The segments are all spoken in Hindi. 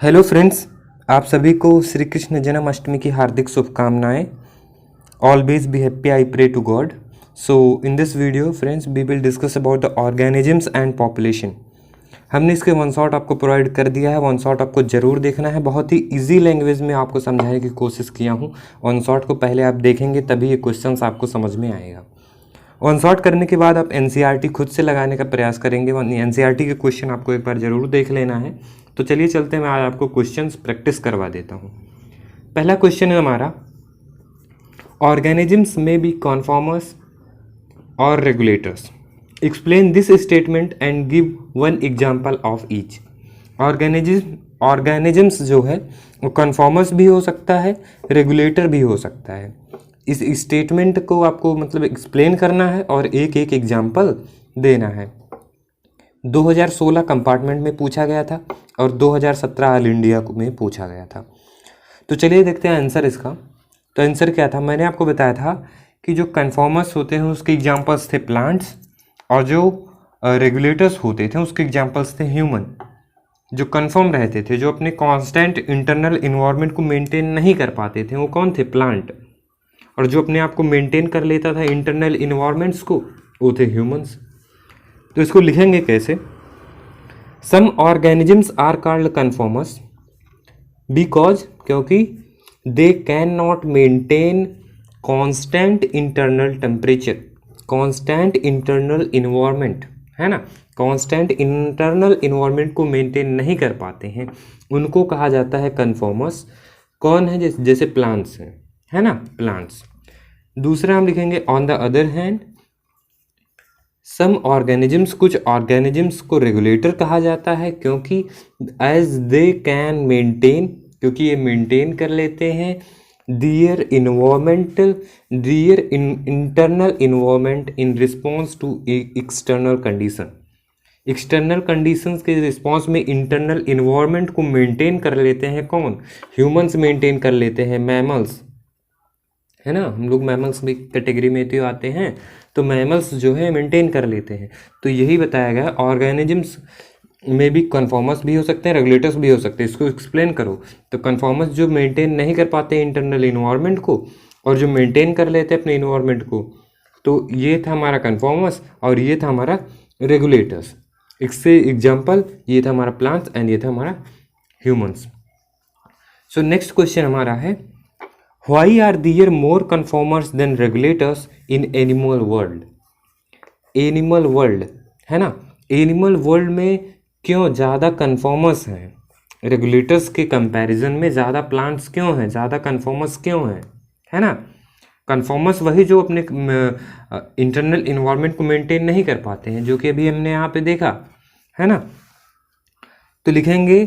हेलो फ्रेंड्स, आप सभी को श्री कृष्ण जन्माष्टमी की हार्दिक शुभकामनाएं। Always be happy, I pray to God. So in this video friends we will discuss about the organisms and population. हमने इसके वन शॉट आपको प्रोवाइड कर दिया है, वन शॉट आपको ज़रूर देखना है। बहुत ही इजी लैंग्वेज में आपको समझाने की कोशिश किया हूँ। वन शॉट को पहले आप देखेंगे तभी ये क्वेश्चन आपको समझ में आएगा। वन शॉट करने के बाद आप एनसीईआरटी खुद से लगाने का प्रयास करेंगे। एनसीईआरटी के क्वेश्चन आपको एक बार ज़रूर देख लेना है। तो चलिए चलते हैं, मैं आज आपको क्वेश्चंस प्रैक्टिस करवा देता हूँ। पहला क्वेश्चन है हमारा, ऑर्गेनिजम्स में बी कॉन्फॉर्मर्स और regulators. Explain this statement and give one example of each. Organisms जो है वो कन्फॉर्मर्स भी हो सकता है, रेगुलेटर भी हो सकता है। इस स्टेटमेंट को आपको मतलब एक्सप्लेन करना है और एक एक एग्जाम्पल देना है। 2016 कंपार्टमेंट में पूछा गया था और 2017 ऑल इंडिया में पूछा गया था। तो चलिए देखते हैं आंसर इसका। तो आंसर क्या था, मैंने आपको बताया था कि जो कन्फॉर्मर्स होते हैं उसके एग्जांपल्स थे प्लांट्स, और जो रेगुलेटर्स होते थे उसके एग्जांपल्स थे ह्यूमन। जो कन्फर्म रहते थे, जो अपने कांस्टेंट इंटरनल इन्वायरमेंट को मेंटेन नहीं कर पाते थे, वो कौन थे? प्लांट। और जो अपने आप को मेंटेन कर लेता था इंटरनल इन्वायरमेंट्स को, वो थे ह्यूमंस। तो इसको लिखेंगे कैसे? Some organisms are called conformers because, क्योंकि they can not maintain constant internal temperature, constant internal environment, है ना। कांस्टेंट इंटरनल इन्वायरमेंट को मेंटेन नहीं कर पाते हैं, उनको कहा जाता है कन्फॉर्मर्स। कौन है? जैसे प्लांट्स हैं, है ना, प्लांट्स। दूसरा हम लिखेंगे on the other hand some organisms, कुछ ऑर्गेनिजम्स को रेगुलेटर कहा जाता है क्योंकि एज दे कैन मेंटेन, क्योंकि ये मेंटेन कर लेते हैं their internal environment in response to external condition. External conditions के रिस्पॉन्स में इंटरनल इन्वायरमेंट को मेंटेन कर लेते हैं कौन? ह्यूमंस मेंटेन कर लेते हैं, मैमल्स, है ना। हम लोग मैमल्स भी कैटेगरी में तो आते हैं, तो मैमल्स जो है मेंटेन कर लेते हैं। तो यही बताया गया, ऑर्गेनिजम्स में भी कन्फॉर्मर्स भी हो सकते हैं, रेगुलेटर्स भी हो सकते हैं। इसको एक्सप्लेन करो। तो कन्फॉर्मर्स जो मेंटेन नहीं कर पाते इंटरनल इन्वायरमेंट को, और जो मेंटेन कर लेते हैं अपने इन्वायरमेंट को, तो ये था हमारा कन्फॉर्मर्स और ये था हमारा रेगुलेटर्स। इससे एग्जाम्पल ये था हमारा प्लांट्स एंड ये था हमारा ह्यूमंस। सो नेक्स्ट क्वेश्चन हमारा है, Why are there more conformers than regulators in animal world? Animal world, है ना, एनिमल वर्ल्ड में क्यों ज़्यादा कन्फॉर्मर्स हैं? रेगुलेटर्स के कंपैरिजन में ज़्यादा प्लांट्स क्यों हैं, ज़्यादा कन्फॉर्मर्स क्यों हैं, है ना। कन्फॉर्मर्स वही जो अपने इंटरनल इन्वायरमेंट को मेंटेन नहीं कर पाते हैं, जो कि अभी हमने यहाँ पे देखा, है ना। तो लिखेंगे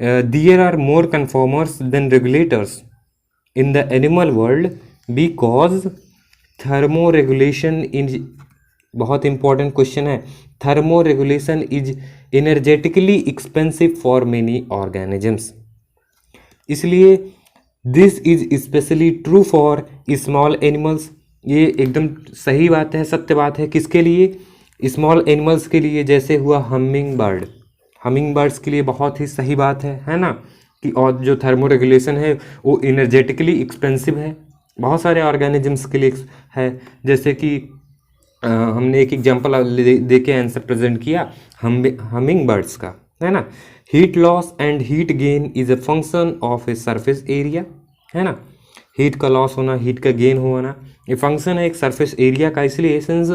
there are more conformers than regulators in the animal world because thermoregulation is, बहुत इंपॉर्टेंट क्वेश्चन है, thermoregulation is energetically expensive for many organisms। इसलिए this is especially true for small animals। ये एकदम सही बात है, सत्य बात है। किसके लिए? स्मॉल एनिमल्स के लिए। जैसे हुआ हमिंग बर्ड, हमिंग बर्ड्स के लिए बहुत ही सही बात है ना। कि और जो थर्मो रेगुलेशन है वो इनर्जेटिकली एक्सपेंसिव है, बहुत सारे ऑर्गेनिजम्स के लिए है। जैसे कि हमने एक एग्जांपल दे के आंसर प्रेजेंट किया हमिंग बर्ड्स का, है ना। Heat loss and heat gain is a function of a surface area, है ना। हीट का लॉस होना, हीट का गेन होना, ये फंक्शन है एक सरफेस एरिया का। इसलिए since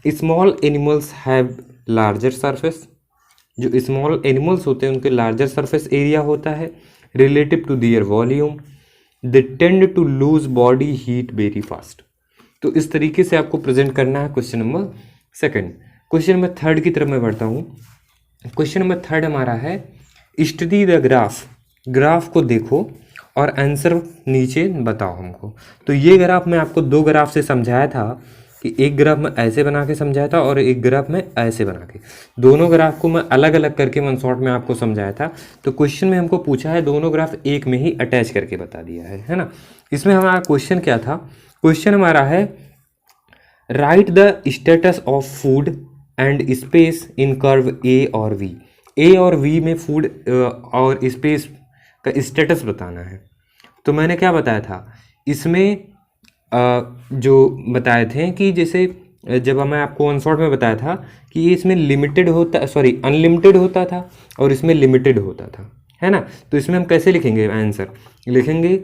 small animals have larger surface, जो स्मॉल एनिमल्स होते हैं उनके लार्जर सरफेस एरिया होता है relative to their volume, they tend to lose body heat very fast. तो इस तरीके से आपको प्रेजेंट करना है question number second. Question number third की तरफ मैं बढ़ता हूँ। क्वेश्चन नंबर थर्ड हमारा है, स्टडी द ग्राफ, ग्राफ को देखो और आंसर नीचे बताओ हमको। तो ये ग्राफ मैं आपको दो ग्राफ से समझाया था कि एक ग्राफ में ऐसे बना के समझाया था और एक ग्राफ में ऐसे बना के, दोनों ग्राफ को मैं अलग अलग करके वन शॉट में आपको समझाया था। तो क्वेश्चन में हमको पूछा है दोनों ग्राफ एक में ही अटैच करके बता दिया है ना। इसमें हमारा क्वेश्चन क्या था? क्वेश्चन हमारा है, right the status of food and space in curve A और वी। ए और वी में फूड और स्पेस का स्टेटस बताना है। तो मैंने क्या बताया था इसमें, जो बताए थे कि जैसे जब मैं आपको वन शॉट में बताया था कि ये इसमें लिमिटेड होता, सॉरी अनलिमिटेड होता था और इसमें लिमिटेड होता था, है ना। तो इसमें हम कैसे लिखेंगे आंसर, लिखेंगे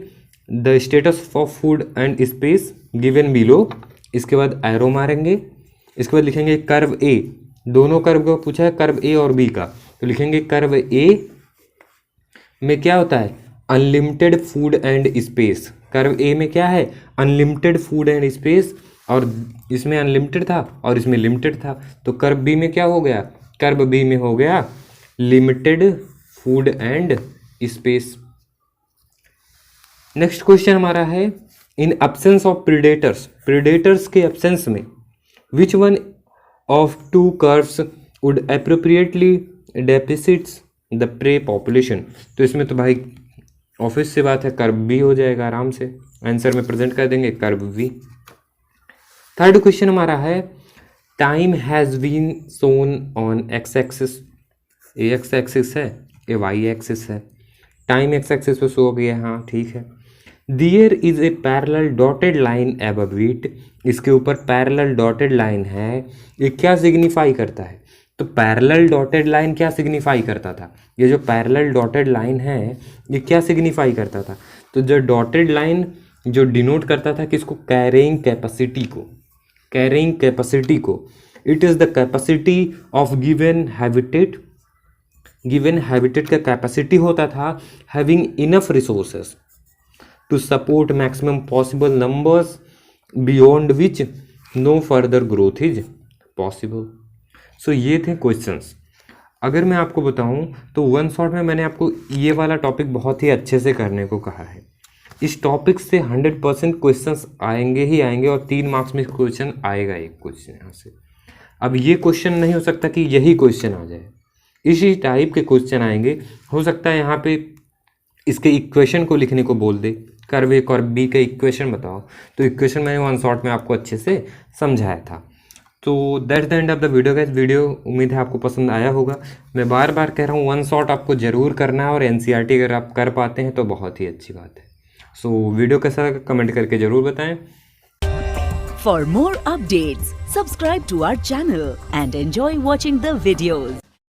the status of food and space given below, इसके बाद एरो मारेंगे, इसके बाद लिखेंगे कर्व ए, दोनों कर्व को पूछा है कर्व ए और बी का, तो लिखेंगे कर्व ए में क्या होता है unlimited food and space, curve A में क्या है अनलिमिटेड फूड एंड स्पेस, और इसमें अनलिमिटेड था और इसमें लिमिटेड था, तो कर्व बी में क्या हो गया, कर्व बी में हो गया limited food and space. Next question हमारा है in absence of predators, predators के एब्सेंस में which one of to curves would appropriately deficits the prey population. तो इसमें तो भाई ऑफिस से बात है, कर्व बी हो जाएगा आराम से, आंसर में प्रेजेंट कर देंगे कर्व बी। थर्ड क्वेश्चन हमारा है time has been shown on X axis, ए एक्स एक्सिस है ए वाई एक्सिस है, टाइम एक्स एक्सिस पे शो हो गया, हाँ ठीक है। There is a parallel dotted line above it, इसके ऊपर पैरेलल डॉटेड लाइन है, ये क्या सिग्निफाई करता है, तो पैरेलल डॉटेड लाइन क्या सिग्निफाई करता था, ये जो पैरेलल डॉटेड लाइन है ये क्या सिग्निफाई करता था, तो जो डॉटेड लाइन जो डिनोट करता था किसको, कैरिंग कैपेसिटी को, कैरिंग कैपेसिटी को, it is the capacity of given habitat, given habitat का कैपेसिटी होता था having enough resources to support maximum possible numbers beyond which no further growth is possible. So ये थे क्वेश्चंस। अगर मैं आपको बताऊं तो वन शॉट में मैंने आपको ये वाला टॉपिक बहुत ही अच्छे से करने को कहा है। इस टॉपिक से 100% क्वेश्चंस आएंगे ही आएंगे और 3 मार्क्स में क्वेश्चन आएगा एक क्वेश्चन यहाँ से। अब ये क्वेश्चन नहीं हो सकता कि यही क्वेश्चन आ जाए, इसी टाइप के क्वेश्चन आएंगे। हो सकता है यहाँ पे इसके इक्वेशन को लिखने को बोल दे, कर्व ए कर्व बी के इक्वेशन बताओ, तो इक्वेशन मैंने वन शॉट में आपको अच्छे से समझाया था। तो that's the end of the video guys. Video उम्मीद है आपको पसंद आया होगा। मैं बार बार कह रहा हूँ वन शॉट आपको ज़रूर करना है और एनसीईआरटी अगर आप कर पाते हैं तो बहुत ही अच्छी बात है। सो वीडियो कैसा लगा कमेंट करके ज़रूर बताएं। For more updates, subscribe to our channel and enjoy watching the videos.